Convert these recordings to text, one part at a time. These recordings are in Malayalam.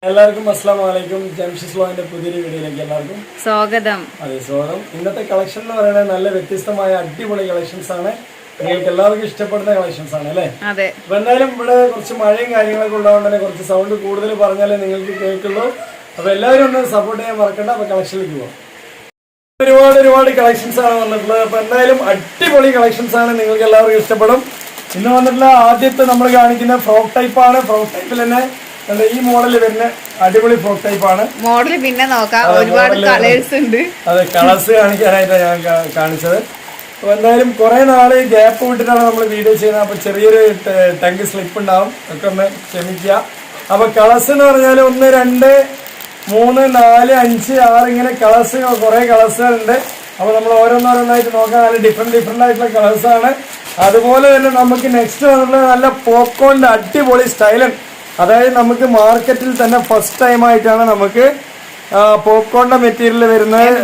എല്ലാവർക്കും അസ്സലാമു അലൈക്കും. ജംഷിസ് വ്ലോഗിന്റെ പുതിയൊരു വീഡിയോയിലേക്ക് എല്ലാവർക്കും സ്വാഗതം. അതെ, സ്വാഗതം. ഇന്നത്തെ കളക്ഷൻ എന്ന് പറയുന്നത് നല്ല വ്യത്യസ്തമായ അടിപൊളി കളക്ഷൻസ് ആണ്. നിങ്ങൾക്ക് എല്ലാവർക്കും ഇഷ്ടപ്പെടുന്ന കളക്ഷൻസ് ആണ് അല്ലേ? അതെ. അപ്പൊ എന്തായാലും ഇവിടെ കുറച്ച് മഴയും കാര്യങ്ങളൊക്കെ ഉള്ളതുകൊണ്ട് തന്നെ കുറച്ച് സൗണ്ട് കൂടുതൽ പറഞ്ഞാലേ നിങ്ങൾക്ക് കേൾക്കുള്ളൂ. അപ്പൊ എല്ലാവരും ഒന്ന് സപ്പോർട്ട് ചെയ്യാൻ മറക്കണ്ട. അപ്പൊ കളക്ഷനിലേക്ക് പോകാം. ഒരുപാട് കളക്ഷൻസ് ആണ് വന്നിട്ടുള്ളത്. അപ്പൊ എന്തായാലും അടിപൊളി കളക്ഷൻസ് ആണ്, നിങ്ങൾക്ക് എല്ലാവർക്കും ഇഷ്ടപ്പെടും. ഇന്ന് വന്നിട്ടുള്ള ആദ്യത്തെ നമ്മൾ കാണിക്കുന്ന ഫ്രോക്ക് ടൈപ്പ് ആണ്. ഫ്രോക്ക് ടൈപ്പിൽ തന്നെ ഈ മോഡൽ വരുന്ന അടിപൊളി ഫ്രോക്ക് ടൈപ്പ് ആണ്. മോഡൽ പിന്നെ നോക്കാം, ഒരുപാട് കളേഴ്സ് ഉണ്ട്. അതെ, കളേഴ്സ് കാണിക്കാനായിട്ടാണ് ഞാൻ കാണിച്ചത്. അപ്പൊ എന്തായാലും കുറെ നാള് ഗ്യാപ്പ് വിട്ടിട്ടാണ് നമ്മൾ വീഡിയോ ചെയ്യുന്നത്. അപ്പൊ ചെറിയൊരു ടങ്ക് സ്ലിപ്പ് ഉണ്ടാവും, ഒക്കെ ഒന്ന് ക്ഷമിക്കുക. അപ്പൊ കളേഴ്സ് എന്ന് പറഞ്ഞാൽ 1, 2, 3, 4, 5, 6 ഇങ്ങനെ കളേഴ്സ്, കുറെ കളേഴ്സുകൾ ഉണ്ട്. അപ്പൊ നമ്മൾ ഓരോന്നോരോന്നായിട്ട് നോക്കാൻ നല്ല ഡിഫറെന്റ് ആയിട്ടുള്ള കളേഴ്സ് ആണ്. അതുപോലെ തന്നെ നമുക്ക് നെക്സ്റ്റ് വന്നിട്ടുള്ള നല്ല പോപ്കോണിന്റെ അടിപൊളി സ്റ്റൈലൻ, അതായത് നമുക്ക് മാർക്കറ്റിൽ തന്നെ ഫസ്റ്റ് ടൈം ആയിട്ടാണ് നമുക്ക് പോപ്കോണിന്റെ മെറ്റീരിയൽ വരുന്നത്,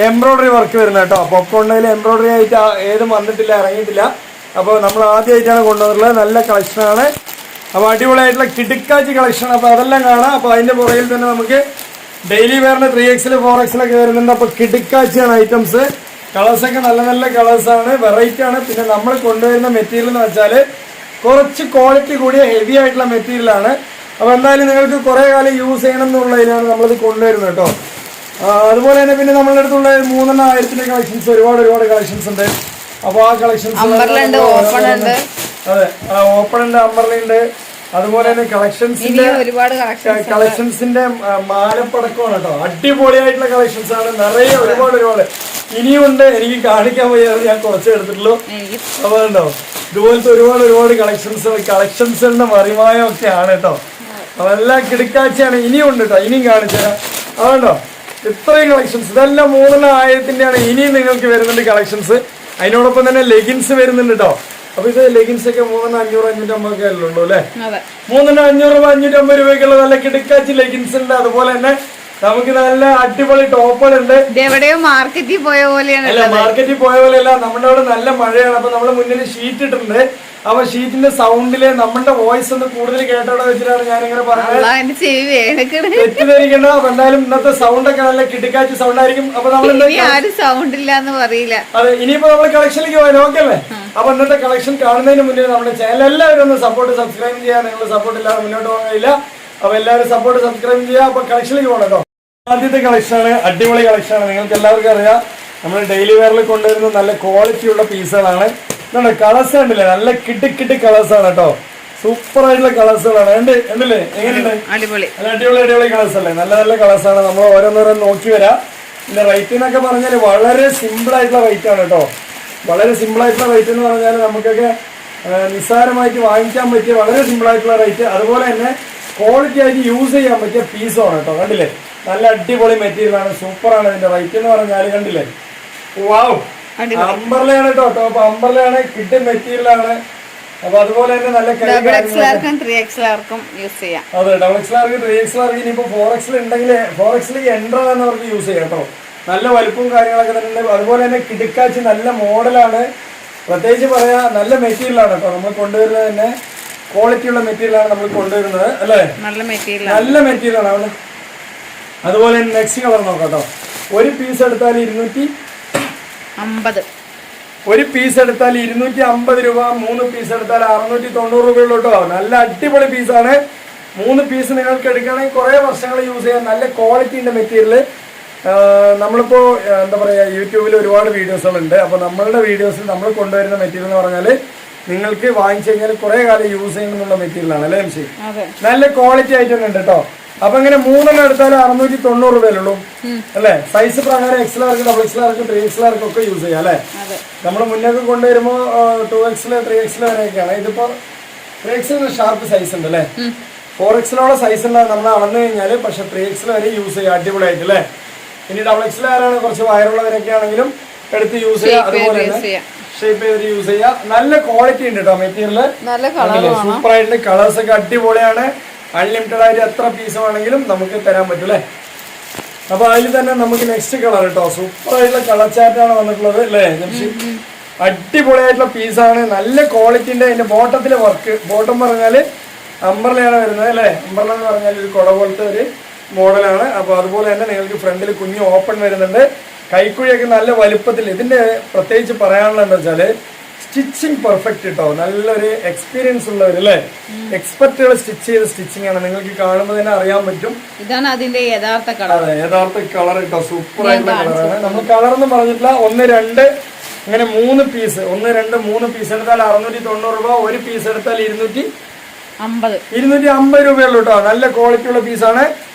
എംബ്രോയിഡറി വർക്ക് വരുന്നത് കേട്ടോ. പോപ്കോണിൽ എംബ്രോയിഡറി ആയിട്ട് ഏതും വന്നിട്ടില്ല, ഇറങ്ങിയിട്ടില്ല. അപ്പോൾ നമ്മൾ ആദ്യമായിട്ടാണ് കൊണ്ടുവന്നിട്ടുള്ളത്. നല്ല കളക്ഷനാണ്. അപ്പോൾ അടിപൊളിയായിട്ടുള്ള കിടുക്കാച്ചി കളക്ഷൻ. അപ്പോൾ അതെല്ലാം കാണാം. അപ്പോൾ അതിന്റെ പുറകിൽ തന്നെ നമുക്ക് ഡെയിലി വെയറിന് 3XL 4XL ഒക്കെ വരുന്നുണ്ട്. അപ്പോൾ കിടുക്കാച്ചിയാണ് ഐറ്റംസ്. കളേഴ്സൊക്കെ നല്ല കളേഴ്സാണ്, വെറൈറ്റി ആണ്. പിന്നെ നമ്മൾ കൊണ്ടുവരുന്ന മെറ്റീരിയൽ എന്ന് വെച്ചാൽ കുറച്ച് ക്വാളിറ്റി കൂടിയ ഹെവി ആയിട്ടുള്ള മെറ്റീരിയൽ ആണ്. അപ്പോൾ എന്തായാലും നിങ്ങൾക്ക് കുറെ കാലം യൂസ് ചെയ്യണം എന്നുള്ളതിനാണ് നമ്മളിത് കൊണ്ടുവരുന്നത് കേട്ടോ. അതുപോലെ തന്നെ പിന്നെ നമ്മളുടെ അടുത്തുള്ള 3,000 കളക്ഷൻസ്, ഒരുപാട് കളക്ഷൻസ് ഉണ്ട്. അപ്പോൾ ആ കളക്ഷൻസ് അതെ, ഓപ്പൺ ഉണ്ട്, അമ്പർല ഉണ്ട്. അതുപോലെ തന്നെ കളക്ഷൻസിന്റെ മാലപ്പടക്കമാണ് കേട്ടോ. അടിപൊളിയായിട്ടുള്ള കളക്ഷൻസ് ആണ്, നിറയെ ഒരുപാട് ഇനിയും ഉണ്ട്. എനിക്ക് കാണിക്കാൻ പോയത് ഞാൻ കുറച്ച് എടുത്തിട്ടുള്ളൂ. അപ്പൊ ഉണ്ടോ, ഇതുപോലത്തെ ഒരുപാട് കളക്ഷൻസിന്റെ മറിമായം ഒക്കെ ആണ് കേട്ടോ. അതെല്ലാം കിടക്കാഴ്ചയാണ്. ഇനിയും ഉണ്ട് കേട്ടോ, ഇനിയും കാണിച്ചുതരാം. അതുകൊണ്ടോ ഇത്രയും കളക്ഷൻസ്, ഇതെല്ലാം 3,000 ആണ്. ഇനിയും നിങ്ങൾക്ക് വരുന്നുണ്ട് കളക്ഷൻസ്. അതിനോടൊപ്പം തന്നെ ലെഗിൻസ് വരുന്നുണ്ട് കേട്ടോ. അപ്പൊ ഇത് ലെഗിൻസ് ഒക്കെ 3,500, 550 ഒക്കെ അല്ലേ ഉള്ളൂ അല്ലെ? 3,500 രൂപ, 550 രൂപയ്ക്കുള്ള നല്ല കിടക്കാച്ചി ലെഗിൻസ് ഉണ്ട്. അതുപോലെ തന്നെ നമുക്ക് നല്ല അടിപൊളി ടോപ്പുകളുണ്ട്. എവിടെയോ മാർക്കറ്റിൽ പോയ പോലെയാണ്. അല്ല, മാർക്കറ്റിൽ പോയ പോലെയല്ല, നമ്മുടെ അവിടെ നല്ല മഴയാണ്. അപ്പൊ നമ്മുടെ മുന്നിൽ ഷീറ്റ് ഇട്ടിട്ടുണ്ട്. അപ്പൊ ഷീറ്റിന്റെ സൗണ്ടില് നമ്മുടെ വോയിസ് ഒന്ന് കൂടുതൽ കേട്ടോടെ വെച്ചിട്ടാണ് ഞാനിങ്ങനെ പറഞ്ഞത്. തെറ്റിദ്ധരിക്കണ്ട. അപ്പൊ എന്തായാലും ഇന്നത്തെ സൗണ്ട് ഒക്കെ നല്ല കിടക്കാച്ചി സൗണ്ട് ആയിരിക്കും. അപ്പൊ നമ്മൾ സൗണ്ട് ഇല്ല എന്ന് പറയില്ല. അതെ, ഇനിയിപ്പോ നമ്മൾ കളക്ഷനിലേക്ക് പോയാൽ ഓക്കെ അല്ലേ? അപ്പൊ ഇന്നത്തെ കളക്ഷൻ കാണുന്നതിന് മുന്നേ നമ്മുടെ ചാനൽ എല്ലാവരും ഒന്ന് സബ്സ്ക്രൈബ് ചെയ്യാൻ. നിങ്ങൾ സപ്പോർട്ട് ഇല്ലാതെ മുന്നോട്ട് പോകാൻ കഴിയില്ല. അപ്പൊ എല്ലാവരും സബ്സ്ക്രൈബ് ചെയ്യുക. അപ്പൊ കളക്ഷനിലേക്ക് പോകണം കേട്ടോ. ആദ്യത്തെ കളക്ഷനാണ്, അടിപൊളി കളക്ഷനാണ്. നിങ്ങൾക്ക് എല്ലാവർക്കും അറിയാം, നമ്മൾ ഡെയിലി വെയറിൽ കൊണ്ടുവരുന്ന നല്ല ക്വാളിറ്റിയുള്ള പീസുകളാണ്. ഇതുണ്ട്, കളേഴ്സ് കണ്ടില്ലേ, നല്ല കിട്ടി കളേഴ്സ് ആണ് കേട്ടോ. സൂപ്പർ ആയിട്ടുള്ള കളേഴ്സുകളാണ്. ഉണ്ടല്ലേ? എങ്ങനെയുണ്ട്? അടിപൊളി കളേഴ്സ് അല്ലേ? നല്ല കളേഴ്സ് ആണ്. നമ്മൾ ഓരോന്നോരോന്ന് നോക്കി വരാം. പിന്നെ റേറ്റ് എന്നൊക്കെ പറഞ്ഞാൽ വളരെ സിമ്പിൾ ആയിട്ടുള്ള റേറ്റ് ആണ് കേട്ടോ. വളരെ സിമ്പിൾ ആയിട്ടുള്ള റേറ്റ് എന്ന് പറഞ്ഞാൽ നമുക്കൊക്കെ നിസ്സാരമായിട്ട് വാങ്ങിക്കാൻ പറ്റിയ വളരെ സിമ്പിൾ ആയിട്ടുള്ള റേറ്റ്. അതുപോലെ തന്നെ ക്വാളിറ്റി ആയിട്ട് യൂസ് ചെയ്യാൻ പറ്റിയ പീസുമാണ് കേട്ടോ. കണ്ടില്ലേ, നല്ല അടിപൊളി മെറ്റീരിയൽ ആണ്. സൂപ്പറാണ്. ഇതിന്റെ റേറ്റ് എന്ന് പറഞ്ഞാൽ കണ്ടില്ലേ, വാവ്, അമ്പർലയാണ് കേട്ടോ. ടോപ്പ് അമ്പർലയാണ്, കിട്ടിയ മെറ്റീരിയൽ ആണ്. അപ്പൊ അതുപോലെ തന്നെ നല്ല അതെ, ഡബിൾ എക്സ്ലാർക്ക് 3XL ഇനിയിപ്പോ 4XL ഉണ്ടെങ്കിൽ 4XL എൻട്രോ എന്നവർക്ക് യൂസ് ചെയ്യാം കേട്ടോ. നല്ല വലുപ്പവും കാര്യങ്ങളൊക്കെ തന്നെ. അതുപോലെ തന്നെ കിടക്കാച്ചി നല്ല മോഡലാണ്. പ്രത്യേകിച്ച് പറയാ, നല്ല മെറ്റീരിയൽ ആണ് കേട്ടോ. നമ്മൾ കൊണ്ടുവരുന്നത് തന്നെ ക്വാളിറ്റിയുള്ള മെറ്റീരിയൽ ആണ് നമ്മൾ കൊണ്ടുവരുന്നത് അല്ലേ? നല്ല മെറ്റീരിയൽ ആണ്. അതുപോലെ തന്നെ നെക്സ്റ്റ് കളർ നോക്കാം കേട്ടോ. ഒരു പീസ് എടുത്താൽ 250. ഒരു പീസ് എടുത്താൽ 250 രൂപ. 3 പീസ് എടുത്താൽ 690 രൂപയുള്ളൂ കേട്ടോ. നല്ല അടിപൊളി പീസാണ്. 3 പീസ് നിങ്ങൾക്ക് എടുക്കുകയാണെങ്കിൽ കുറെ വർഷങ്ങൾ യൂസ് ചെയ്യാൻ നല്ല ക്വാളിറ്റിന്റെ മെറ്റീരിയൽ. നമ്മളിപ്പോ എന്താ പറയാ, യൂട്യൂബിൽ ഒരുപാട് വീഡിയോസുകളുണ്ട്. അപ്പൊ നമ്മളുടെ വീഡിയോസിൽ നമ്മൾ കൊണ്ടുവരുന്ന മെറ്റീരിയൽ എന്ന് പറഞ്ഞാൽ നിങ്ങൾക്ക് വാങ്ങിച്ചു കഴിഞ്ഞാൽ കുറെ കാലം യൂസ് ചെയ്യണമെന്നുള്ള മെറ്റീരിയൽ ആണ് അല്ലേ? നല്ല ക്വാളിറ്റി ആയിട്ട് തന്നെ ഉണ്ട് കേട്ടോ. അപ്പൊ ഇങ്ങനെ 3 എടുത്താൽ 690 രൂപയല്ലുള്ളൂ അല്ലെ? സൈസ് പ്രകാരം XL, ഡബിൾ XL, 3XL ഒക്കെ യൂസ് ചെയ്യാം അല്ലെ? നമ്മൾ മുന്നേക്ക് കൊണ്ടുവരുമ്പോ 2XL, 3XL വരെയൊക്കെയാണ്. ഇതിപ്പോ 3XL ഷാർപ്പ് സൈസ് ഉണ്ട് അല്ലെ? 4XL സൈസ് ഉണ്ടാകും നമ്മൾ അളന്നു കഴിഞ്ഞാല്. പക്ഷെ 3XL വരെ യൂസ് ചെയ്യാം അടിപൊളിയായിട്ട് അല്ലെ? ഇനി ഡബിൾ XL ആരാണ് കുറച്ച് വയറുള്ളവരൊക്കെ ആണെങ്കിലും എടുത്ത് യൂസ് ചെയ്യാം. അതുപോലെ തന്നെ ഷേപ്പ് ചെയ്ത് യൂസ് ചെയ്യാം. നല്ല ക്വാളിറ്റി ഉണ്ട് കേട്ടോ മെറ്റീരിയൽ. സൂപ്പർ ആയിട്ട് കളേഴ്സ് ഒക്കെ അടിപൊളിയാണ്. അൺലിമിറ്റഡ് ആയിട്ട് എത്ര പീസ് വേണമെങ്കിലും നമുക്ക് തരാൻ പറ്റും അല്ലേ? അപ്പൊ അതിൽ തന്നെ നമുക്ക് നെക്സ്റ്റ് കളർ കേട്ടോ. സൂപ്പർ ആയിട്ടുള്ള കളർ ചാറ്റാണ് വന്നിട്ടുള്ളത് അല്ലേ? അടിപൊളിയായിട്ടുള്ള പീസാണ്. നല്ല ക്വാളിറ്റിന്റെ. അതിന്റെ ബോട്ടത്തിലെ വർക്ക്, ബോട്ടം പറഞ്ഞാല് അംബ്രലയാണ് വരുന്നത് അല്ലേ. അംബ്രല എന്ന് പറഞ്ഞാൽ ഒരു കുട പോലത്തെ ഒരു മോഡലാണ്. അപ്പോൾ അതുപോലെ തന്നെ നിങ്ങൾക്ക് ഫ്രണ്ടിൽ കുഞ്ഞ് ഓപ്പൺ വരുന്നുണ്ട്. കൈക്കുഴിയൊക്കെ നല്ല വലുപ്പത്തിൽ. ഇതിന്റെ പ്രത്യേകിച്ച് പറയാനുള്ളത് എന്താ വെച്ചാല് സ്റ്റിച്ചിങ് പെർഫെക്റ്റ് കേട്ടോ. നല്ലൊരു എക്സ്പീരിയൻസ് ഉള്ളവർ അല്ലേ, എക്സ്പെർട്ടുകൾ സ്റ്റിച്ച് ചെയ്ത സ്റ്റിച്ചിങ് ആണ്. നിങ്ങൾക്ക് കാണുമ്പോൾ തന്നെ അറിയാൻ പറ്റും. ഇതാണ് അതിന്റെ യഥാർത്ഥ കളർ. അതെ, യഥാർത്ഥ കളർ കേട്ടോ. സൂപ്പർ ആയിട്ടുള്ള കളറാണ്. നമ്മൾ കളർ എന്ന് പറഞ്ഞിട്ടില്ല. 1, 2 അങ്ങനെ 3 പീസ്, 1, 2, 3 പീസ് എടുത്താൽ 690 രൂപ. ഒരു പീസ് എടുത്താൽ 250 രൂപയുള്ളൂ കേട്ടോ. നല്ല ക്വാളിറ്റി ഉള്ള പീസാണ്.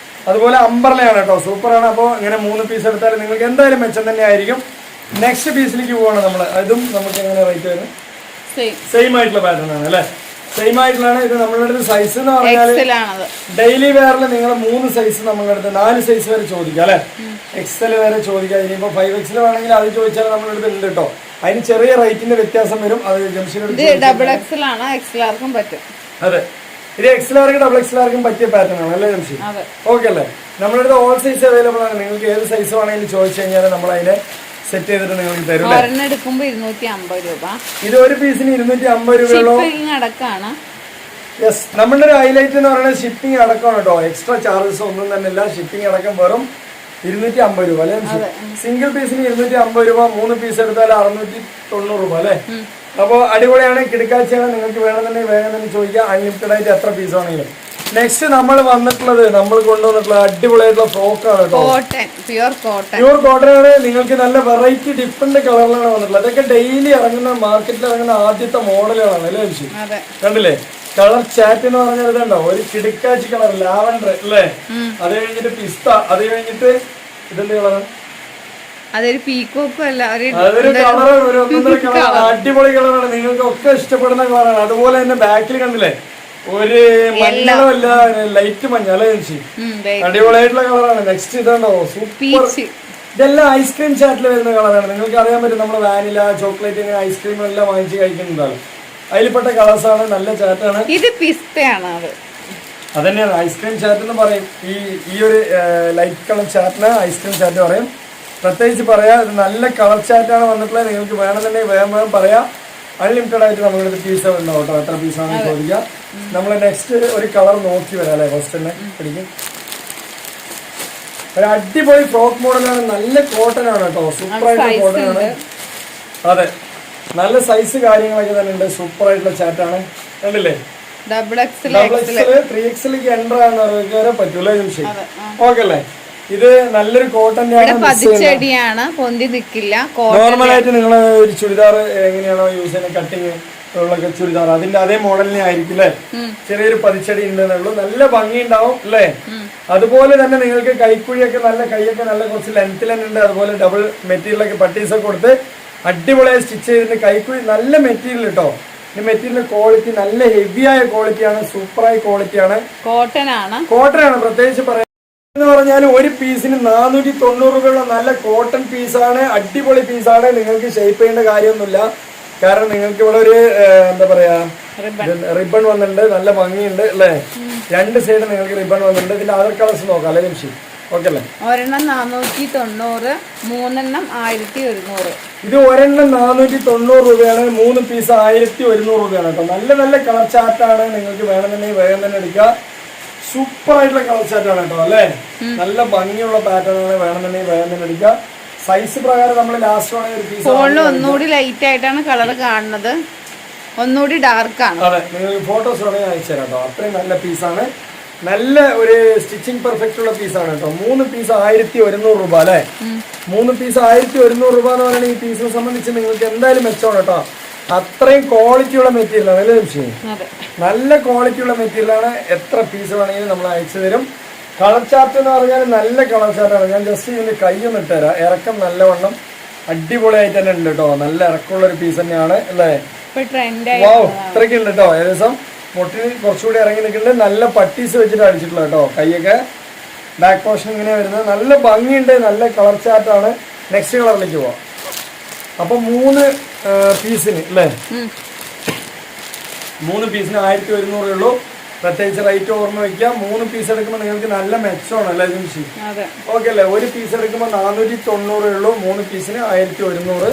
അതുപോലെ അംബ്രലയാണ് കേട്ടോ, സൂപ്പറാണ്. അപ്പോൾ ഇങ്ങനെ 3 പീസ് എടുത്താൽ നിങ്ങൾക്ക് എന്തായാലും മെച്ചം തന്നെ ആയിരിക്കും. നെക്സ്റ്റ് പീസിലേക്ക് പോവാണ് നമ്മൾ. അതും നമുക്ക് എങ്ങനെ റേറ്റ് വരും? സെയിം ആയിട്ടുള്ള പാറ്റേൺ ആണ് അല്ലെ, സെയിം ആയിട്ടുള്ളതാണ്. ഇത് നമ്മളുടെ അടുത്ത് സൈസ് എന്ന് പറഞ്ഞാൽ ഡെയിലി വെയറിൽ നിങ്ങൾ 3 സൈസ് നമ്മളുടെ അടുത്ത് 4 സൈസ് വരെ ചോദിക്കാം അല്ലെ. എക്സൽ വരെ ചോദിക്കാം. ഇനിയിപ്പോ 5XL വേണമെങ്കിൽ അത് ചോദിച്ചാൽ നമ്മളുടെ അടുത്ത് ഉണ്ട് കേട്ടോ. അതിന് ചെറിയ റേറ്റിന്റെ വ്യത്യാസം വരും. അത് ഡബിൾ എക്സൽ ആണ്, XLർക്കും പറ്റും. അതെ, ഇത് XLർക്കും XXLർക്കും പറ്റിയ പാറ്റേൺ ആണ് അല്ലേ ജംഷി? ഓക്കെ അല്ലേ. നമ്മുടെ അടുത്ത് ഓൾ സൈസ് അവൈലബിൾ ആണ്. നിങ്ങൾക്ക് ഏത് സൈസ് വേണമെങ്കിലും ചോദിച്ചു കഴിഞ്ഞാൽ നമ്മൾ അതിനെ സെറ്റ് ചെയ്തിട്ട് നിങ്ങൾക്ക് തരും. എടുക്കുമ്പോൾ 250 രൂപ. ഇത് ഒരു പീസിന് 250 രൂപയുള്ളൂ. അടക്കമാണ്. യെസ്, നമ്മുടെ ഒരു ഹൈലൈറ്റ് എന്ന് പറയുന്നത് ഷിപ്പിംഗ് അടക്കമാണ് കേട്ടോ. എക്സ്ട്രാ ചാർജസ് ഒന്നും തന്നെ ഇല്ല. ഷിപ്പിംഗ് അടക്കം വെറും 250 രൂപ അല്ലെ. സിംഗിൾ പീസിന് 250 രൂപ. 3 പീസ് എടുത്താൽ 690 രൂപ അല്ലെ. അപ്പോൾ അടിപൊളിയാണ്, കിടക്കാഴ്ചയാണ്. നിങ്ങൾക്ക് വേണമെന്നുണ്ടെങ്കിൽ വേഗം തന്നെ ചോദിക്കാം. അൺലിമിറ്റഡ് ആയിട്ട് എത്ര പീസ് ആണെങ്കിലും. നെക്സ്റ്റ് നമ്മൾ കൊണ്ടുവന്നിട്ടുള്ള അടിപൊളിയായിട്ടുള്ള ഫ്രോക്കാണ് കേട്ടോ. പ്യൂർ കോട്ടൺ ആണ്. നിങ്ങൾക്ക് നല്ല വെറൈറ്റി ഡിഫറെന്റ് കളറിലാണ് വന്നിട്ടുള്ളത്. അതൊക്കെ ഡെയിലി ഇറങ്ങുന്ന മാർക്കറ്റിൽ ഇറങ്ങുന്ന ആദ്യത്തെ മോഡലുകളാണ് അല്ലേ ജംഷി? കണ്ടില്ലേ? കളർ ചാറ്റ് എന്ന് പറഞ്ഞാൽ ഇതുണ്ടോ, ഒരു കിടക്കാച്ചി കളർ ലാവൻഡർ അല്ലേ. അത് കഴിഞ്ഞിട്ട് പിസ്ത, അത് കഴിഞ്ഞിട്ട് ഇതെന്ത് കളറാണ്? അതൊരു പീക്കോക്കും അല്ല, അതൊരു കളർ, ഒരു ഒന്നൊന്നര കളർ. അടിപൊളി കളറാണ്, നിങ്ങൾക്ക് ഒക്കെ ഇഷ്ടപ്പെടുന്ന കളറാണ്. അതുപോലെ തന്നെ ബാക്കിൽ കണ്ടില്ലേ, ഒരു മഞ്ഞളും അല്ല, ലൈറ്റ് മഞ്ഞ അല്ലേ ജംഷി? അടിപൊളിയായിട്ടുള്ള കളറാണ്. നെക്സ്റ്റ് ഇതാണോ, സൂപ്പർ. ഇതെല്ലാം ഐസ്ക്രീം ചാറ്റിൽ വരുന്ന കളറാണ്. നിങ്ങൾക്ക് അറിയാൻ പറ്റും, നമ്മൾ വാനില, ചോക്ലേറ്റ്, ഇങ്ങനെ ഐസ്ക്രീം എല്ലാം വാങ്ങിച്ച് കഴിക്കുന്നുണ്ടാവും. അതിൽപ്പെട്ട കളേഴ്സ് ആണ്. നല്ല ചാറ്റാണ്. ഇത് പിസ്തയാണ്. അത് തന്നെയാണ് ഐസ്ക്രീം ചാറ്റ് എന്ന് പറയും. ഈ ഒരു ലൈറ്റ് കളർ ചാറ്റിന് ഐസ്ക്രീം ചാറ്റ് പറയും. പ്രത്യേകിച്ച് പറയാം, ഇത് നല്ല കളർ ചാറ്റാണ് വന്നിട്ടുള്ളത്. നിങ്ങൾക്ക് വേണമെന്നുണ്ടെങ്കിൽ വേഗം പറയാം. അൺലിമിറ്റഡ് ആയിട്ട് നമ്മളുടെ പീസ് ഉണ്ടാവും കേട്ടോ. എത്ര പീസാണ് ചോദിക്കുക. നമ്മൾ നെക്സ്റ്റ് ഒരു കളർ നോക്കി വരാം അല്ലെ. ഫസ്റ്റ് തന്നെ പിടിക്കും. ഒരു അടിപൊളി ഫ്രോക്ക് മോഡലാണ്. നല്ല കോട്ടൺ ആണ് കേട്ടോ. സൂപ്പർ ആയിട്ടുള്ള കോട്ടൺ ആണ്. അതെ, നല്ല സൈസ് കാര്യങ്ങളൊക്കെ തന്നെ ഉണ്ട്. സൂപ്പർ ആയിട്ടുള്ള ചാറ്റാണ്. കണ്ടില്ലേ? ഡബിൾ എക്സൽ 3XLക്ക് എൻ്റർ ആകുന്നവരെ പറ്റൂല ജംഷി. ഓക്കെ അല്ലേ? ഇത് നല്ലൊരു കോട്ടൺ പതിച്ചടിയാണ്, പൊന്തി നിൽക്കില്ല. നോർമലായിട്ട് നിങ്ങൾ ഒരു ചുരിദാർ എങ്ങനെയാണോ യൂസ് ചെയ്യുന്നത്, കട്ടിങ് ഉള്ള ചുരിദാർ, അതിന്റെ അതേ മോഡലിനെ ആയിരിക്കും അല്ലെ. ചെറിയൊരു പതിച്ചടി ഉണ്ടെന്നുള്ളൂ. നല്ല ഭംഗി ഉണ്ടാവും അല്ലേ. അതുപോലെ തന്നെ നിങ്ങൾക്ക് കൈക്കുഴിയൊക്കെ നല്ല, കൈയൊക്കെ നല്ല കുറച്ച് ലെങ്ത്തിൽ തന്നെ ഉണ്ട്. അതുപോലെ ഡബിൾ മെറ്റീരിയലൊക്കെ പട്ടീസൊക്കെ കൊടുത്ത് അടിപൊളിയായി സ്റ്റിച്ച് ചെയ്തിട്ട് കൈക്കുഴി നല്ല മെറ്റീരിയൽ കേട്ടോ. ഈ മെറ്റീരിയൽ ക്വാളിറ്റി നല്ല ഹെവിയായ ക്വാളിറ്റിയാണ്. സൂപ്പറായ ക്വാളിറ്റിയാണ്. കോട്ടൺ ആണ്. പ്രത്യേകിച്ച് പറയാൻ എന്ന് പറഞ്ഞാൽ ഒരു പീസിന് 490 രൂപയുള്ള നല്ല കോട്ടൺ പീസാണ്. അടിപൊളി പീസാണ്. നിങ്ങൾക്ക് ഷേപ്പ് ചെയ്യേണ്ട കാര്യമൊന്നുമില്ല. കാരണം നിങ്ങൾക്ക് ഇവിടെ ഒരു എന്താ പറയാ, റിബൺ വന്നിട്ടുണ്ട്. നല്ല ഭംഗിയുണ്ട് അല്ലേ. 2 സൈഡ് നിങ്ങൾക്ക് റിബൺ വന്നിട്ടുണ്ട്. ഇതിന്റെ അതർ കളേഴ്സ് നോക്കാം അല്ലേ ജംഷി? ഓക്കെ അല്ലേ? ഒരെണ്ണം 490, 3 1100. ഇത് ഒരെണ്ണം 490 രൂപയാണ്. 3 പീസ് 1100 രൂപയാണ് കേട്ടോ. നല്ല നല്ല കളർ ചാർട്ടാണ്. നിങ്ങൾക്ക് വേണമെന്നുണ്ടെങ്കിൽ വേഗം തന്നെ എടുക്കുക. സൂപ്പർ ആയിട്ടുള്ള കളർ ചാർട്ടാണ് കേട്ടോ അല്ലേ. നല്ല ഭംഗിയുള്ള പാറ്റേൺ ആണ്. വേണമെന്നുണ്ടെങ്കിൽ വേഗം തന്നെ എടുക്കുക. സൈസ് പ്രകാരം നമ്മൾ ലാസ്റ്റ് വേണമെങ്കിൽ ഒരു പീസ് ഒന്നുകൂടി ലൈറ്റ് ആയിട്ടാണ് കളർ കാണുന്നത്, ഒന്നുകൂടി ഡാർക്ക് ആണ്. അതെ, നിങ്ങൾക്ക് ഫോട്ടോസ് വേണമെങ്കിൽ അയച്ചു തരാം കേട്ടോ. അത്രയും നല്ല പീസാണ്. നല്ല ഒരു സ്റ്റിച്ചിങ് പെർഫെക്റ്റ് ഉള്ള പീസാണ് കേട്ടോ. 3 പീസ് 1100 രൂപ അല്ലെ. 3 പീസ് 1100 രൂപ എന്ന് പറയുന്നത് ഈ പീസിനെ സംബന്ധിച്ച് നിങ്ങൾക്ക് എന്തായാലും മെച്ചമാണ് കേട്ടോ. അത്രയും ക്വാളിറ്റിയുള്ള മെറ്റീരിയൽ ആണ് അല്ലേ ജംഷി? നല്ല ക്വാളിറ്റിയുള്ള മെറ്റീരിയലാണ്. എത്ര പീസ് വേണമെങ്കിലും നമ്മൾ അയച്ചു തരും. കളർ ചാർട്ട് എന്ന് പറഞ്ഞാൽ നല്ല കളർ ചാർട്ടാണ്. ഞാൻ ജസ്റ്റ് ഇതിന്റെ കൈയൊന്ന് ഇട്ടുതരാം. ഇറക്കം നല്ലവണ്ണം അടിപൊളിയായിട്ട് തന്നെ ഉണ്ട് കേട്ടോ. നല്ല ഇറക്കമുള്ള ഒരു പീസ് തന്നെയാണ് അല്ലേ. വാവ്, ഇത്രയ്ക്ക് ഉണ്ട് കേട്ടോ. ഏകദേശം മുട്ടിന് കുറച്ചുകൂടി ഇറങ്ങി നിൽക്കുന്നുണ്ട്. നല്ല പട്ടീസ് വെച്ചിട്ട് അടിച്ചിട്ടുള്ള കേട്ടോ. കൈയൊക്കെ ബാക്ക് പോർഷൻ ഇങ്ങനെ വരുന്നത്. നല്ല ഭംഗിയുണ്ട്. നല്ല കളർ ചാർട്ടാണ്. നെക്സ്റ്റ് കളറിലേക്ക് പോവാം. അപ്പൊ 3 പീസിന് അല്ലേ, 3 പീസിന് 1100 ഉള്ളൂ. പ്രത്യേകിച്ച് റേറ്റ് ഓർമ്മ വെക്കുക. 3 പീസ് എടുക്കുമ്പോൾ നിങ്ങൾക്ക് നല്ല മെച്ചമാണ് അല്ലേ ജംഷി? ഓക്കെ അല്ലേ? ഒരു പീസ് എടുക്കുമ്പോൾ 490 ഉള്ളൂ. 3 പീസിന് 1100.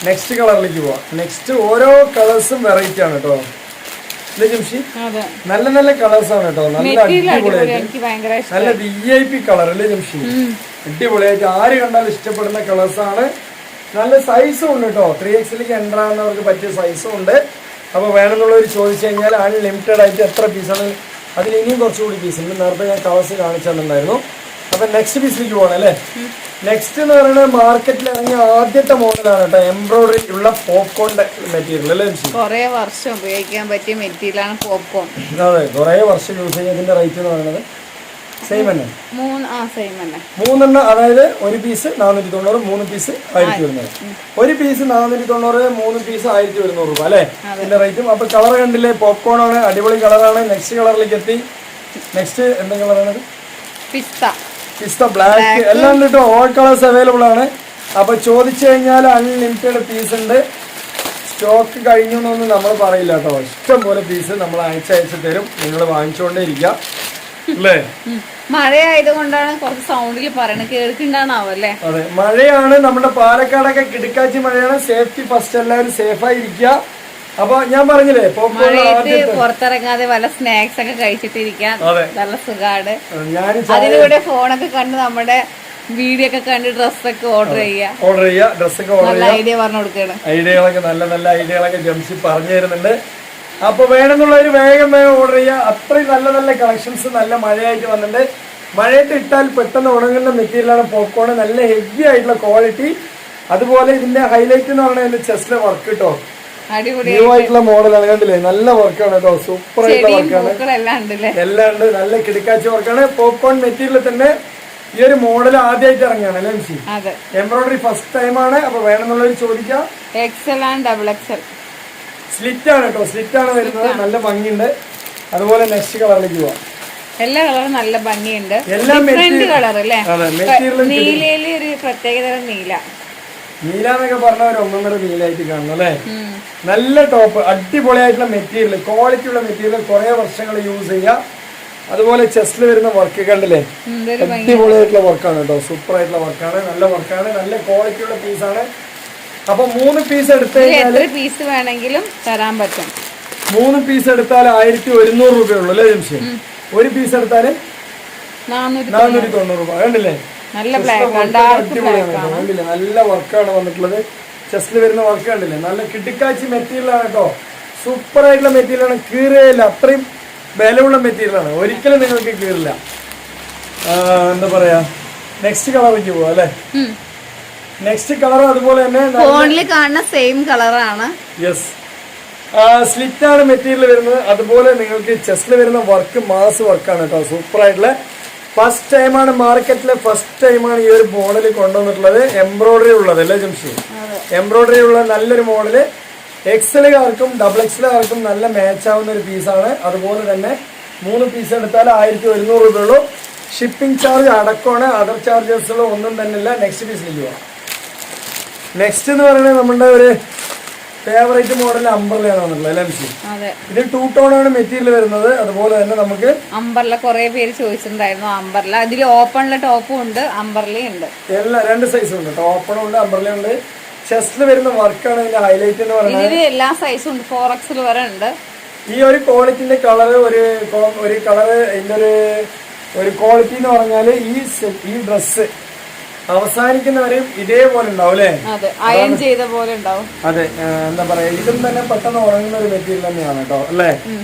നെക്സ്റ്റ് കളറിലേക്ക് പോവാം. നെക്സ്റ്റ് ഓരോ കളേഴ്സും വെറൈറ്റി ആണ് കേട്ടോ. അല്ലേ ജംഷി? അതെ. നല്ല നല്ല കളേഴ്സ് ആണ് കേട്ടോ, നല്ല അടിപൊളിയായിട്ട്, എനിക്ക് ഭയങ്കര നല്ല VIP കളർ അല്ലേ ജംഷി? അടിപൊളിയായിട്ട് ആര് കണ്ടാലും ഇഷ്ടപ്പെടുന്ന കളേഴ്സ് ആണ്. നല്ല സൈസും ഉണ്ട് കേട്ടോ, 3XL എൻ്റർ ആകുന്നവർക്ക് പറ്റിയ സൈസും ഉണ്ട്. അപ്പൊ വേണമെന്നുള്ളവർ ചോദിച്ചു കഴിഞ്ഞാൽ അൺലിമിറ്റഡ് ആയിട്ട് എത്ര പീസാണ്, അതിൽ ഇനിയും കുറച്ചുകൂടി പീസ് ഉണ്ട്. നേരത്തെ ഞാൻ കളേഴ്സ് കാണിച്ചു തന്നിട്ടുണ്ടായിരുന്നു. അപ്പൊ നെക്സ്റ്റ് പീസിലേക്ക് പോകണം അല്ലേ? നെക്സ്റ്റ് എന്ന് പറയുന്നത് മാർക്കറ്റിൽ ഇറങ്ങിയ ആദ്യത്തെ മോഡലാണ് കേട്ടോ, എംബ്രോയിഡറി ഉള്ള പോപ്കോണിന്റെ മെറ്റീരിയൽ അല്ലേ? കുറെ വർഷം ഉപയോഗിക്കാൻ പറ്റിയ മെറ്റീരിയലാണ് പോപ്കോൺ. അതെ, കുറെ വർഷം യൂസ് ചെയ്യുന്നതിന്റെ റേറ്റ് എന്ന് പറയുന്നത് സെയിം തന്നെ, മൂന്നെണ്ണം. അതായത് ഒരു പീസ് 490, 3 പീസ് 1000 ഒരു പീസ് 490, 3 പീസ് 1100 രൂപ അല്ലേ ഇതിന്റെ റേറ്റും. അപ്പൊ കളർ കണ്ടില്ലേ, പോപ്കോൺ ആണ്, അടിപൊളി കളറാണ്. നെക്സ്റ്റ് കളറിലേക്ക് എത്തി. നെക്സ്റ്റ് എന്താ കളറാണ്? പിസ്ത ബ്ലാക്ക് എല്ലാം ഉണ്ട് കേട്ടോ, ഓൾ കളേഴ്സ് അവൈലബിൾ ആണ്. അപ്പൊ ചോദിച്ചു കഴിഞ്ഞാൽ അൺലിമിറ്റഡ് പീസ് ഉണ്ട്, സ്റ്റോക്ക് കഴിഞ്ഞു എന്നൊന്നും നമ്മൾ പറയില്ല കേട്ടോ. ഇഷ്ടം പോലെ പീസ് നമ്മൾ അയച്ചു തരും, നിങ്ങൾ വാങ്ങിച്ചുകൊണ്ടേ ഇരിക്കുക അല്ലേ? മഴയായതുകൊണ്ടാണ് കുറച്ച് സൗണ്ടിൽ പറയണത്, കേൾക്കുന്നുണ്ടാവല്ലേ? അതെ, മഴയാണ്, നമ്മുടെ പാലക്കാടൊക്കെ കിടക്കാച്ചി മഴയാണ്. സേഫ്റ്റി ഫസ്റ്റ്, എല്ലാവരും സേഫായി ഇരിക്കുക. അപ്പൊ ഞാൻ പറഞ്ഞില്ലേ, പുറത്തിറങ്ങാതെ വല്ല സ്നാക്സ് ഒക്കെ കഴിച്ചിട്ടിരിക്കാൻ നല്ല സുഖാണ്. അതിലൂടെ ഫോണൊക്കെ കണ്ട് നമ്മുടെ വീഡിയോ ഒക്കെ കണ്ട് ഡ്രസ്സൊക്കെ ഓർഡർ ചെയ്യുക, ഡ്രസ്സൊക്കെ ഓർഡർ ഐഡിയ പറഞ്ഞു കൊടുക്കുകയാണ്. ഐഡിയകളൊക്കെ നല്ല നല്ല ഐഡിയകളൊക്കെ ജംഷി പറഞ്ഞു തരുന്നുണ്ട്. അപ്പൊ വേണമെന്നുള്ളവര് വേഗം ഓർഡർ ചെയ്യുക. അത്രയും നല്ല നല്ല കളക്ഷൻസ് നല്ല മഴയായിട്ട് വന്നിട്ടുണ്ട്. മഴയത്ത് ഇട്ടാൽ പെട്ടെന്ന് ഉണങ്ങുന്ന മെറ്റീരിയലാണ് പോപ്കോൺ, നല്ല ഹെവി ആയിട്ടുള്ള ക്വാളിറ്റി. അതുപോലെ ഇതിന്റെ ഹൈലൈറ്റ് എന്ന് പറഞ്ഞാൽ ചെസ്റ്റിലെ വർക്ക് കേട്ടോ, ന്യൂ ആയിട്ടുള്ള മോഡലാണ്, കണ്ടില്ലേ? നല്ല വർക്കാണ് കേട്ടോ, സൂപ്പർ ആയിട്ടുള്ള വർക്കാണ്, എല്ലാം ഉണ്ട്. നല്ല കിടക്കാച്ച വർക്കാണ്. പോപ്കോൺ മെറ്റീരിയൽ തന്നെ ഈ ഒരു മോഡൽ ആദ്യമായിട്ട് ഇറങ്ങിയാണ് അല്ലേ മിഷി? എംബ്രോയിഡറി ഫസ്റ്റ് ടൈം ആണ്. അപ്പൊ വേണമെന്നുള്ളവർ ചോദിക്കാം. XL and XXL സ്ലിറ്റ് ആണ് കേട്ടോ, സ്ലിറ്റ് ആണ് വരുന്നത്, നല്ല ഭംഗിയുണ്ട്. അതുപോലെ നെക്സ്റ്റ് കളറിലേക്ക് പോവാം. എല്ലാ കളറും നല്ല ഭംഗിയുണ്ട്, ഡിഫറെന്റ് കളർ അല്ലേ? നീലയില് ഒരു പ്രത്യേകതരം നീല എന്നൊക്കെ പറഞ്ഞ ഒരു ഒന്നൊന്നര നീലായിട്ട് കാണുന്നു അല്ലേ? നല്ല ടോപ്പ്, അടിപൊളിയായിട്ടുള്ള മെറ്റീരിയൽ, ക്വാളിറ്റി ഉള്ള മെറ്റീരിയൽ, കുറെ വർഷങ്ങൾ യൂസ് ചെയ്യാം. അതുപോലെ ചെസ്റ്റിൽ വരുന്ന വർക്ക് കണ്ടില്ലേ, അടിപൊളിയായിട്ടുള്ള വർക്കാണ് കേട്ടോ, സൂപ്പർ ആയിട്ടുള്ള വർക്കാണ്, നല്ല വർക്കാണ്, നല്ല ക്വാളിറ്റി ഉള്ള പീസാണ്. അപ്പൊ 3 പീസ് എടുത്ത് പീസ് വേണമെങ്കിലും തരാൻ പറ്റും. 3 പീസ് എടുത്താൽ 1100 രൂപയുള്ളൂ അല്ലേ ജംഷി? ഒരു പീസ് എടുത്താല് 490 രൂപ. കണ്ടില്ലേ, അടിപൊളിയാണ്, കണ്ടില്ലേ? നല്ല വർക്കാണ് വന്നിട്ടുള്ളത്. ചെസ്റ്റിൽ വരുന്ന വർക്ക് കണ്ടില്ലേ, നല്ല കിട്ടിക്കാച്ചി മെറ്റീരിയലാണ് കേട്ടോ, സൂപ്പർ ആയിട്ടുള്ള മെറ്റീരിയലാണ്, കീറുകയില്ല, അത്രയും വിലയുള്ള മെറ്റീരിയലാണ്, ഒരിക്കലും നിങ്ങൾക്ക് കീറില്ല. എന്താ പറയാ, നെക്സ്റ്റ് കളറിലേക്ക് പോവാ അല്ലേ? നെക്സ്റ്റ് കളർ അതുപോലെ തന്നെ ഫോണിൽ കാണുന്ന സെയിം കളറാണ്. യെസ്, സ്ലിറ്റ് ആണ് മെറ്റീരിയൽ വരുന്നത്. അതുപോലെ നിങ്ങൾക്ക് ചെസ്റ്റിൽ വരുന്ന വർക്ക് മാസ് വർക്കാണ് കേട്ടോ, സൂപ്പർ ആയിട്ടുള്ള. ഫസ്റ്റ് ടൈമാണ് മാർക്കറ്റിലെ, ഫസ്റ്റ് ടൈമാണ് ഈ ഒരു മോഡൽ കൊണ്ടുവന്നിട്ടുള്ളത്, എംബ്രോയിഡറി ഉള്ളത് അല്ലേ ജംഷി? എംബ്രോയിഡറി ഉള്ള നല്ലൊരു മോഡല്, XL-കാർക്കും XXL-കാർക്കും നല്ല മാച്ച് ആവുന്ന ഒരു പീസാണ്. അതുപോലെ തന്നെ 3 പീസ് എടുത്താൽ 1100 രൂപയുള്ളൂ. ഷിപ്പിംഗ് ചാർജ് അടക്കമാണ്, അതർ ചാർജസ് ഒന്നും തന്നെ ഇല്ല. നെക്സ്റ്റ് പീസിലേക്ക് പോവാം. നെക്സ്റ്റ് എന്ന് പറയുന്നത് നമ്മുടെ ഒരു ഫേവറേറ്റ് മോഡൽ അംബർലയാണ് വന്നിട്ടുള്ളത് അല്ലേ മിഷി? ഇത് 2 ടോൺ ആണ് മെറ്റീരിയൽ വരുന്നത്. അതുപോലെ തന്നെ നമുക്ക് അംബർല കുറെ പേര് ചോദിച്ചിട്ടുണ്ടായിരുന്നു. അംബർല ഇതിൽ ഓപ്പണിലെ ടോപ്പും ഉണ്ട്, അംബർലയും ഉണ്ട്, എല്ലാം 2 സൈസും ഉണ്ട്, ഓപ്പണും ഉണ്ട്, അംബർലയും ഉണ്ട്. ചെസ്റ്റിൽ വരുന്ന വർക്കാണ് ഇതിന്റെ ഹൈലൈറ്റ് എന്ന് പറയുന്നത്. ഇതിൽ എല്ലാ സൈസും ഉണ്ട്, 4XL വരെ ഉണ്ട്. ഈ ഒരു ക്വാളിറ്റിന്റെ കളർ ഒരു കളറ് ഇതിന്റെ ഒരു ക്വാളിറ്റി എന്ന് പറഞ്ഞാല് ഈ ഡ്രസ് അവസാനിക്കുന്നവരെയും ഇതേപോലെ ഉണ്ടാവും അല്ലേ? അയൺ ചെയ്ത പോലെ ഉണ്ടാവും. അതെ, എന്താ പറയാ, ഇതും തന്നെ പെട്ടെന്ന് ഉറങ്ങുന്ന ഒരു മെറ്റീരിയൽ തന്നെയാണ് കേട്ടോ അല്ലേ?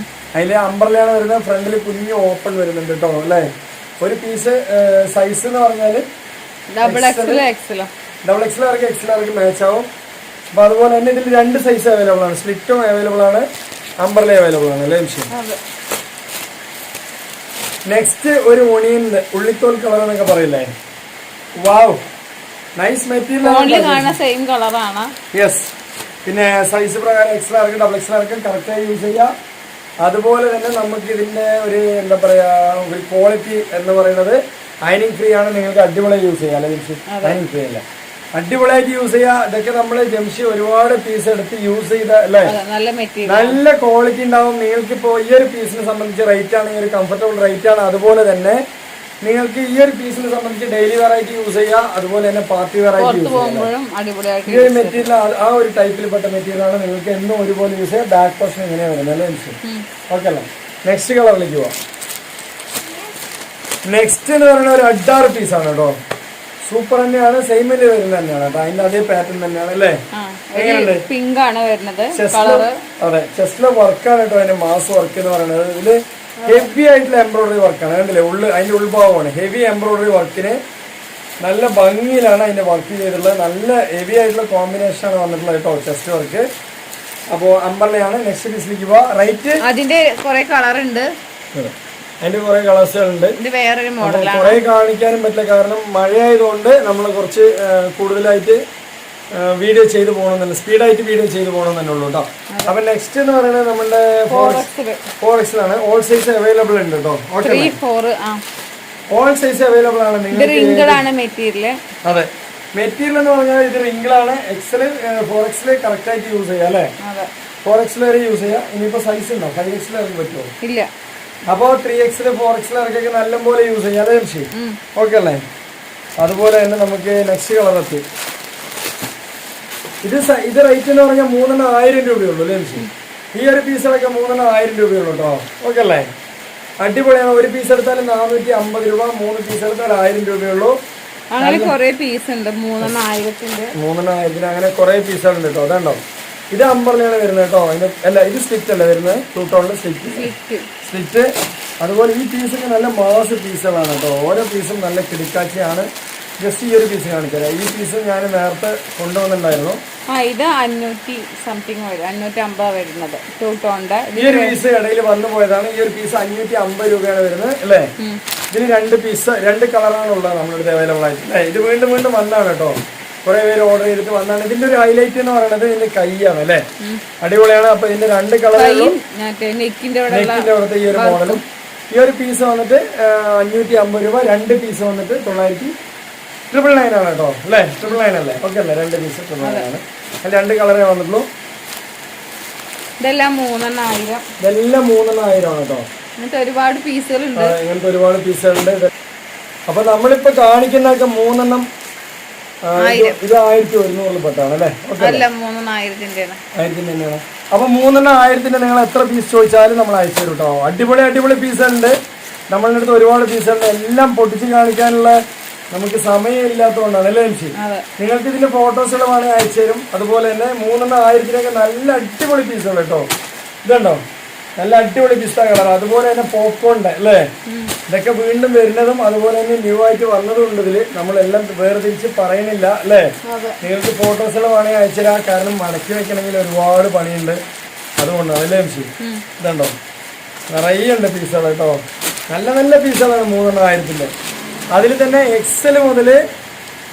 അതില് അംബ്രലയാണ് വരുന്നത്, ഫ്രണ്ടിൽ കുഞ്ഞു ഓപ്പൺ വരുന്നുണ്ട് കേട്ടോ അല്ലേ? ഒരു പീസ് സൈസ് എന്ന് പറഞ്ഞാല് XL-കാർക്ക് XL-കാർക്ക് മാച്ച് ആവും. അപ്പൊ അതുപോലെ തന്നെ ഇതിൽ 2 സൈസ് അവൈലബിൾ ആണ്, സ്ലിറ്റും അവൈലബിൾ ആണ്, അംബ്രല അവൈലബിൾ ആണ് അല്ലേ വിഷയം? നെക്സ്റ്റ് ഒരു ഓണിയൻ ഉള്ളിത്തോൽ കളർ എന്നൊക്കെ പറയില്ലേ? വാവ്, നൈസ് മെറ്റീരിയൽ, സെയിം കളറാണ്. യെസ്, പിന്നെ സൈസ് പ്രകാരം XL-കാർക്കും XXL-കാർക്കും കറക്റ്റായി യൂസ് ചെയ്യാം. അതുപോലെ തന്നെ നമുക്ക് ഇതിന്റെ ഒരു എന്താ പറയാ, ഒരു ക്വാളിറ്റി എന്ന് പറയുന്നത് അയനിങ് ഫ്രീ ആണ്, നിങ്ങൾക്ക് അടിപൊളിയായി യൂസ് ചെയ്യാം അല്ലെ ജംഷി? അയനിങ് ഫ്രീ അല്ല, അടിപൊളിയായിട്ട് യൂസ് ചെയ്യാം. ഇതൊക്കെ നമ്മള് ജംഷി ഒരുപാട് പീസ് എടുത്ത് യൂസ് ചെയ്ത അല്ലേ, നല്ല ക്വാളിറ്റി ഉണ്ടാവും. നിങ്ങൾക്കിപ്പോ ഈ ഒരു പീസിനെ സംബന്ധിച്ച് റേറ്റ് ആണ്, ഈ ഒരു കംഫർട്ടബിൾ റേറ്റ് ആണ്. അതുപോലെ തന്നെ നിങ്ങൾക്ക് ഈ ഒരു പീസിനെ സംബന്ധിച്ച് ഡെയിലി വെറൈറ്റി യൂസ് ചെയ്യാം, അതുപോലെ തന്നെ പാർട്ടി വെറൈറ്റി യൂസ് ചെയ്യാം. ഈ ഒരു മെറ്റീരിയൽ ആ ഒരു ടൈപ്പിൽപ്പെട്ട മെറ്റീരിയലാണ്. നിങ്ങൾക്ക് എന്നും ഒരുപോലെ യൂസ് ചെയ്യാം. ബാക്ക് പോർഷൻ എങ്ങനെയാണ് വരുന്നത് അല്ലേ? ഓക്കെ അല്ലേ? നെക്സ്റ്റ് കളറിലേക്ക് പോവാം. നെക്സ്റ്റ് എന്ന് പറയുന്ന ഒരു അഡാറ് പീസാണ് കേട്ടോ. സൂപ്പർ തന്നെയാണ്, സെയിമില് വരുന്നത് തന്നെയാണ് കേട്ടോ. അതിന്റെ അതേ പാറ്റേൺ തന്നെയാണ് അല്ലേ? എങ്ങനെയുണ്ട്? പിങ്ക് ആണ് വരുന്നത്. അതെ, ചെസ്റ്റിലെ വർക്കാണ് കേട്ടോ അതിന്റെ മാസ് വർക്ക് എന്ന് പറയുന്നത്. ഇതില് ഹെവി ആയിട്ടുള്ള എംബ്രോയിഡറി വർക്കാണ് കണ്ടില്ലേ? അതിന്റെ ഉൾഭാഗമാണ് ഹെവി എംബ്രോയിഡറി വർക്കിന് നല്ല ഭംഗിയിലാണ് അതിന്റെ വർക്ക് ചെയ്തിട്ടുള്ളത്. നല്ല ഹെവി ആയിട്ടുള്ള കോമ്പിനേഷൻ ആണ് വന്നിട്ടുള്ളത് കേട്ടോ ചെസ്റ്റ് വർക്ക്. അപ്പോ അമ്പർലയാണ്. നെക്സ്റ്റ് പീസിലേക്ക് പോവാ. റൈറ്റ് അതിന്റെ കുറെ കളർ ഉണ്ട്, അതിന്റെ കുറെ കളേഴ്സുകളുണ്ട്. കുറെ കാണിക്കാനും പറ്റില്ല, കാരണം മഴയായതുകൊണ്ട് നമ്മൾ കുറച്ച് കൂടുതലായിട്ട് വീഡിയോ ചെയ്ത് പോകണമെന്നുണ്ട്, സ്പീഡായിട്ട് വീഡിയോ ചെയ്ത് പോകണം തന്നെ ഉള്ളൂ കേട്ടോ. അപ്പൊ നെക്സ്റ്റ് എന്ന് പറയുന്നത് നമ്മുടെ 4Xലാണ്. ഓൾ സൈസ് അവൈലബിൾ ഉണ്ട് കേട്ടോ. ഓൾ സൈസ് അവൈലബിൾ ആണ്. മെറ്റീരിയൽ അതെ, മെറ്റീരിയൽ എന്ന് പറഞ്ഞാൽ ഇത് റിംഗിളാണ്. എക്സൽ 4X കറക്റ്റ് ആയിട്ട് യൂസ് ചെയ്യാം അല്ലെ? 4X വരെ യൂസ് ചെയ്യാം. ഇനിയിപ്പോ സൈസ് ഉണ്ടോ? 5X ഇറങ്ങി പറ്റുമോ? ഇല്ല. അപ്പോ 3X 4X ഇറക്കൊക്കെ നല്ല പോലെ യൂസ് ചെയ്യാം അല്ലേ ശരി? ഓക്കെ അല്ലേ? അതുപോലെ തന്നെ നമുക്ക് നെക്സ്റ്റ് കളർ എത്തി. ഇത് റേറ്റ് എന്ന് പറഞ്ഞാൽ 3,000 രൂപയുള്ളൂ അല്ലേ? ഈ ഒരു പീസുകളൊക്കെ 3,000 രൂപയുള്ളൂ കേട്ടോ. ഓക്കെ അല്ലേ? അടിപൊളിയാണ്. ഒരു പീസ് എടുത്താലും 450 രൂപ, 3 പീസ് എടുത്താൽ 1000 രൂപയുള്ളൂ. അങ്ങനെ കുറെ പീസ് ഉണ്ട്. 3,000 അങ്ങനെ കുറെ പീസുകളുണ്ട് കേട്ടോ. അതുണ്ടോ? ഇത് അമ്പർലയാണ് വരുന്നത് കേട്ടോ. അല്ല, ഇത് സ്ലിറ്റ് അല്ലേ വരുന്നത്? 2 ടോണില് സ്ലിറ്റ്. അതുപോലെ ഈ പീസൊക്കെ നല്ല മാസ് പീസുകളാണ് കേട്ടോ. ഓരോ പീസും നല്ല കിടക്കാച്ചിയാണ്. ജസ്റ്റ് ഈ ഒരു പീസ് കാണിച്ചാൽ ഈ പീസ് ഞാൻ നേരത്തെ കൊണ്ടുവന്നിട്ടുണ്ടായിരുന്നു. ഇത് 500 സംതിങ് വരും, 550 വരുന്നത് 2 ടോണിന്റെ. ഈ ഒരു പീസ് ഇടയിൽ വന്നു പോയതാണ്. ഈ ഒരു പീസ് 550 രൂപയാണ് വരുന്നത് അല്ലേ? ഇതിന് 2 പീസ് 2 കളറാണ് ഉള്ളത് നമ്മളിവിടെ അവൈലബിൾ ആയിട്ട് അല്ലേ? ഇത് വീണ്ടും വന്നാണ് കേട്ടോ. കുറെ പേര് ഓർഡർ ചെയ്തിട്ട് വന്നാണ്. ഇതിന്റെ ഒരു ഹൈലൈറ്റ് എന്ന് പറയുന്നത് ഇതിന്റെ കൈയാണ് അല്ലേ? അടിപൊളിയാണ്. അപ്പൊ ഇതിന്റെ 2 കളറും നെക്കിന്റെ അവിടുത്തെ ഈ ഒരു മോഡലും. ഈ ഒരു പീസ് വന്നിട്ട് 550 രൂപ, 2 പീസ് വന്നിട്ട് 999 ആണ് കേട്ടോ അല്ലേ? 999 അല്ലേ? ഓക്കെ അല്ലേ? 2 പീസ് 999 ആണ്. അതിൽ 2 കളറേ വന്നിട്ടുള്ളൂ. ഇതെല്ലാം 3,000. ഇതെല്ലാം 3,000 ആണ് കേട്ടോ. ഇങ്ങനത്തെ ഒരുപാട് പീസുകളുണ്ട്. ഇങ്ങനത്തെ ഒരുപാട് പീസുകളുണ്ട്. അപ്പൊ നമ്മളിപ്പോ കാണിക്കുന്നതൊക്കെ 3 എണ്ണം ഇത് 1100 പെട്ടാണ് അല്ലേ? 1000 തന്നെയാണ്. അപ്പൊ 3 എണ്ണം 1000 നിങ്ങൾ എത്ര പീസ് ചോദിച്ചാലും നമ്മൾ അയച്ചു തരും കേട്ടോ. അടിപൊളി പീസുകളുണ്ട്. നമ്മളുടെ അടുത്ത് ഒരുപാട് പീസുകളുണ്ട്. എല്ലാം പൊട്ടിച്ച് കാണിക്കാനുള്ള നമുക്ക് സമയമില്ലാത്തതുകൊണ്ടാണ് അല്ലേ? നിങ്ങൾക്ക് ഇതിന്റെ ഫോട്ടോസുകൾ വേണമെങ്കിൽ അയച്ചു തരും. അതുപോലെ തന്നെ 3 എണ്ണം 1000 നല്ല അടിപൊളി പീസുകൾ കേട്ടോ. ഇതുണ്ടോ? നല്ല അടിപൊളി പിസ്ത കളർ. അതുപോലെ തന്നെ പോപ്കോണിന്റെ അല്ലേ? ഇതൊക്കെ വീണ്ടും വരുന്നതും അതുപോലെ തന്നെ ന്യൂ ആയിട്ട് വന്നതും ഉണ്ട്. ഇതില് നമ്മളെല്ലാം വേർതിരിച്ച് പറയുന്നില്ല അല്ലേ? നിങ്ങൾക്ക് ഫോട്ടോസുകൾ വേണമെങ്കിൽ അയച്ചുതരാം. കാരണം മടക്കി വെക്കണമെങ്കിൽ ഒരുപാട് പണിയുണ്ട്, അതുകൊണ്ടാണ് അല്ലേ? ഇതുണ്ടോ? നിറയെ ഉണ്ട് പീസുകൾ കേട്ടോ. നല്ല പീസുകളാണ് 3 എണ്ണം 1000. അതിൽ തന്നെ എക്സൽ മുതൽ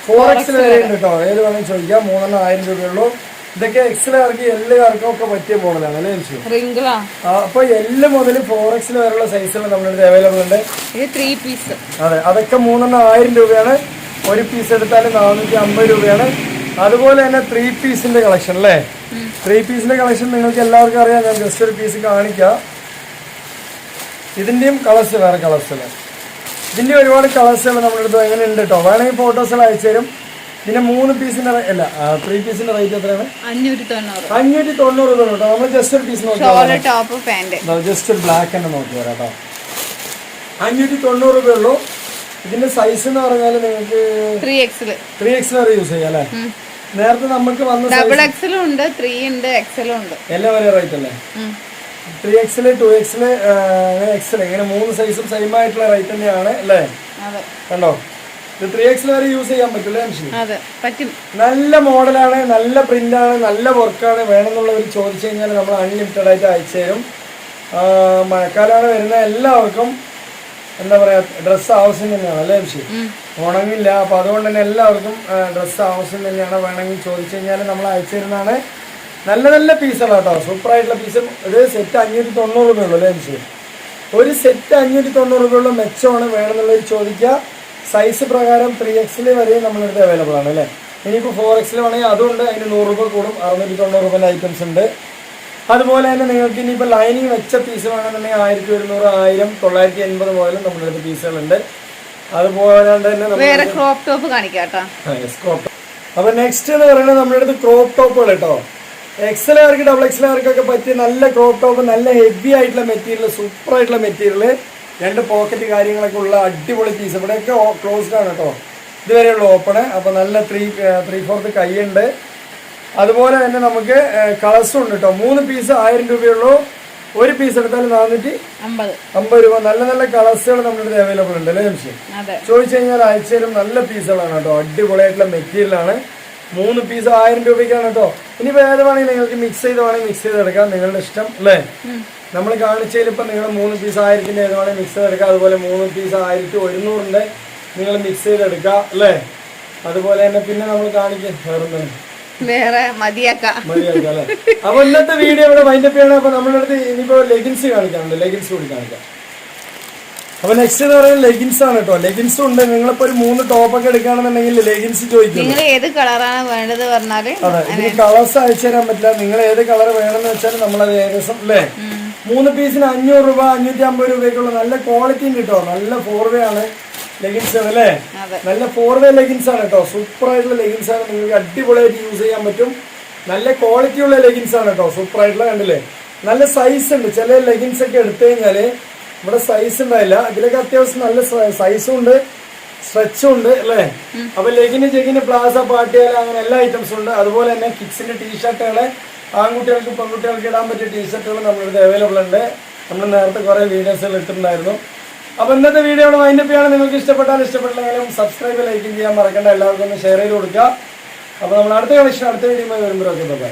4X വരെ ഉണ്ട് കേട്ടോ. ഏത് വേണമെങ്കിൽ ചോദിക്കാം. 3 എണ്ണം 1000 രൂപയുള്ളൂ. ഇതൊക്കെ എക്സലുകാർക്ക് എല്ലാവർക്കും ഒക്കെ പറ്റിയ മോഡലാണ് അല്ലേ? അപ്പൊ എല്ല് മുതൽ 4X വരെയുള്ള സൈസുകൾ നമ്മുടെ അവൈലബിൾ ഉണ്ട്. അതെ, അതൊക്കെ 3 എണ്ണം 1000 രൂപയാണ്. ഒരു പീസ് എടുത്താലും 450 രൂപയാണ്. അതുപോലെ തന്നെ 3 പീസിന്റെ കളക്ഷൻ അല്ലേ? 3 പീസിന്റെ കളക്ഷൻ നിങ്ങൾക്ക് എല്ലാവർക്കും അറിയാം. ഞാൻ ജസ്റ്റ് ഒരു പീസ് കാണിക്കാം. ഇതിന്റെയും കളേഴ്സ് വേറെ കളേഴ്സ്. ഇതിന്റെ ഒരുപാട് കളേഴ്സുകൾ നമ്മുടെ അടുത്ത് എങ്ങനെ ഉണ്ട് കേട്ടോ. വേണമെങ്കിൽ ഫോട്ടോസുകൾ അയച്ചു തരും. പിന്നെ 3 പീസിന്റെ അല്ല 3 പീസിന്റെ റേറ്റ് എത്രയാണ്? 590 രൂപ കേട്ടോ. നമ്മൾ ജസ്റ്റ് ഒരു പീസ് നോക്കി ജസ്റ്റ് ഒരു ബ്ലാക്ക് തന്നെ നോക്കി വരാം കേട്ടോ. 590 രൂപയുള്ളൂ. ഇതിന്റെ സൈസ് എന്ന് പറഞ്ഞാൽ നിങ്ങൾക്ക് 3X വരെ യൂസ് ചെയ്യാം അല്ലേ? നേരത്തെ നമുക്ക് വന്ന എല്ലാ വരെ റേറ്റ് അല്ലേ? 3X 2X XL ഇങ്ങനെ 3 സൈസും സെയിം ആയിട്ടുള്ള റേറ്റ് തന്നെയാണ് അല്ലേ? കണ്ടോ? ഇത് 3X വരെ യൂസ് ചെയ്യാൻ പറ്റില്ലേ? നല്ല മോഡലാണ്, നല്ല പ്രിന്റാണ്, നല്ല വർക്കാണ്. വേണമെന്നുള്ളവർ ചോദിച്ചു കഴിഞ്ഞാൽ നമ്മൾ അൺലിമിറ്റഡ് ആയിട്ട് അയച്ചു തരും. മഴക്കാലമാണ് വരുന്ന എല്ലാവർക്കും എന്താ പറയാ ഡ്രസ്സ് ആവശ്യം തന്നെയാണ് അല്ലേ? ഉണങ്ങില്ല. അപ്പൊ അതുകൊണ്ട് തന്നെ എല്ലാവർക്കും ഡ്രസ്സ് ആവശ്യം തന്നെയാണ്. വേണമെങ്കിൽ ചോദിച്ചു കഴിഞ്ഞാൽ നമ്മൾ അയച്ചു തരുന്നതാണ്. നല്ല പീസുകളാണ് കേട്ടോ. സൂപ്പർ ആയിട്ടുള്ള പീസും. ഇത് സെറ്റ് 590 രൂപയുള്ളൂ അല്ലേ? ഒരു സെറ്റ് 590 രൂപയുള്ള മെച്ചമാണ്. വേണമെന്നുള്ളവർ ചോദിക്കുക. സൈസ് പ്രകാരം 3X വരെ നമ്മളടുത്ത് അവൈലബിൾ ആണ് അല്ലേ? ഇനിയിപ്പോൾ 4X വേണമെങ്കിൽ അതുകൊണ്ട് അതിന് 100 രൂപ കൂടും. 690 രൂപയുടെ ഐറ്റംസ് ഉണ്ട്. അതുപോലെ തന്നെ നിങ്ങൾക്ക് ഇനിയിപ്പോൾ ലൈനിങ് വെച്ച പീസ് വേണമെന്നുണ്ടെങ്കിൽ 1100, 1000, 980 മുതലും നമ്മുടെ അടുത്ത് പീസുകളുണ്ട്. അതുപോലെ തന്നെ വേറെ ക്രോപ്പ് ടോപ്പ് കാണിക്കാട്ടോ. അപ്പൊ നെക്സ്റ്റ് എന്ന് പറയുന്നത് നമ്മുടെ അടുത്ത് ക്രോപ്പ് ടോപ്പുകൾ കേട്ടോ. എക്സലാർക്ക് ഡബിൾ എക്സലാർക്കൊക്കെ പറ്റിയ നല്ല ക്രോപ്പ് ടോപ്പ്, നല്ല ഹെവി ആയിട്ടുള്ള മെറ്റീരിയൽ, സൂപ്പർ ആയിട്ടുള്ള മെറ്റീരിയൽ, 2 പോക്കറ്റ് കാര്യങ്ങളൊക്കെ ഉള്ള അടിപൊളി പീസ്. ഇവിടെയൊക്കെ ക്ലോസ്ഡ് ആണ് കേട്ടോ, ഇതുവരെയുള്ള ഓപ്പണ്. അപ്പൊ നല്ല 3/4 കൈയുണ്ട്. അതുപോലെ തന്നെ നമുക്ക് കളേഴ്സും ഉണ്ട് കേട്ടോ. 3 പീസ് 1000 രൂപയുള്ളൂ. 1 പീസ് എടുത്താൽ 450 രൂപ. നല്ല നല്ല കളേഴ്സുകൾ നമ്മുടെ അടുത്ത് അവൈലബിൾ ഉണ്ട് അല്ലേ ജംഷി? ചോദിച്ചു കഴിഞ്ഞാൽ അയച്ചാലും നല്ല പീസുകളാണ് കേട്ടോ, അടിപൊളിയായിട്ടുള്ള മെറ്റീരിയൽ ആണ്. 3 പീസ് 1000 രൂപയ്ക്കാണ് കേട്ടോ. ഇനിയിപ്പോ ഏത് വേണമെങ്കിൽ നിങ്ങൾക്ക് മിക്സ് ചെയ്തെടുക്കാം, നിങ്ങളുടെ ഇഷ്ടം അല്ലേ. നമ്മൾ കാണിച്ചതിൽ ഇപ്പൊ നിങ്ങൾ 3 പീസ് 1000-ന്റെ ഏത് വേണമെങ്കിൽ മിക്സ് ചെയ്തെടുക്കാം. അതുപോലെ 3 പീസ് 1100-ന്റെ നിങ്ങൾ മിക്സ് ചെയ്തെടുക്കാം അല്ലേ. അതുപോലെ തന്നെ പിന്നെ നമ്മൾ കാണിക്കാം വേറെ മതിയാക്കാം അല്ലെ. അപ്പൊ ഇന്നത്തെ വീഡിയോ ഇവിടെ വൈൻഡപ്പ് ചെയ്യണം. അപ്പൊ നമ്മുടെ അടുത്ത് ഇനിയിപ്പോ ലെഗിൻസ് കാണിക്കാനുണ്ട്, ലെഗിൻസ് കൂടി കാണിക്കാം. അപ്പൊ നെക്സ്റ്റ് എന്ന് പറയുന്നത് ലെഗിൻസ് ആണ് കേട്ടോ. ലെഗിൻസും ഉണ്ട്. നിങ്ങളിപ്പോ ഒരു 3 ടോപ്പൊക്കെ എടുക്കുകയാണെന്നുണ്ടെങ്കിൽ ലെഗിൻസ് ചോദിക്കും. നിങ്ങൾ ഏത് കളറാണ് വേണ്ടത് പറഞ്ഞാല്. അതെ, ഇതിന് കളേഴ്സ് അയച്ചു തരാൻ പറ്റില്ല. നിങ്ങൾ ഏത് കളർ വേണമെന്ന് വെച്ചാൽ നമ്മളത് ഏകദേശം അല്ലേ 3 പീസിന് 500 രൂപ 550 രൂപയ്ക്കുള്ള നല്ല ക്വാളിറ്റിയും കിട്ടോ. നല്ല 4-വേ ആണ് ലെഗിൻസ് അല്ലേ. നല്ല 4-വേ ലെഗിൻസ് ആണ് കേട്ടോ. സൂപ്പർ ആയിട്ടുള്ള ലെഗിൻസ് ആണ്, നിങ്ങൾക്ക് അടിപൊളിയായിട്ട് യൂസ് ചെയ്യാൻ പറ്റും. നല്ല ക്വാളിറ്റി ഉള്ള ലെഗിൻസ് ആണ് കേട്ടോ. സൂപ്പർ ആയിട്ടുള്ള കണ്ടില്ലേ, നല്ല സൈസ് ഉണ്ട്. ചില ലെഗിൻസ് ഒക്കെ എടുത്തു കഴിഞ്ഞാല് ഇവിടെ സൈസ് ഉണ്ടായില്ല, ഇതിലൊക്കെ അത്യാവശ്യം നല്ല സൈസും ഉണ്ട്, സ്ട്രെച്ചും ഉണ്ട് അല്ലേ. അപ്പൊ ചെക്കിന് പ്ലാസ പാട്ടിയാല അങ്ങനെ എല്ലാ ഐറ്റംസും ഉണ്ട്. അതുപോലെ തന്നെ കിഡ്സിന്റെ ടീഷർട്ടുകള്, ആൺകുട്ടികൾക്ക് പെൺകുട്ടികൾക്ക് ഇടാൻ പറ്റിയ ടീഷർട്ടുകൾ നമ്മളിവിടെ അവൈലബിൾ ഉണ്ട്. നമ്മൾ നേരത്തെ കുറെ വീഡിയോസുകൾ ഇട്ടിട്ടുണ്ടായിരുന്നു. അപ്പൊ ഇന്നത്തെ വീഡിയോ ഇവിടെ വൈൻഡപ്പ് ചെയ്യാണ്. നിങ്ങൾക്ക് ഇഷ്ടപ്പെട്ടില്ലെങ്കിലും സബ്സ്ക്രൈബ് ലൈക്കും ചെയ്യാൻ മറക്കണ്ട. എല്ലാവർക്കും ഒന്ന് ഷെയർ ചെയ്ത് കൊടുക്കുക. അപ്പൊ നമ്മൾ അടുത്ത കളക്ഷൻ അടുത്ത വീഡിയോ വരുമ്പോഴൊക്കെ ബൈ.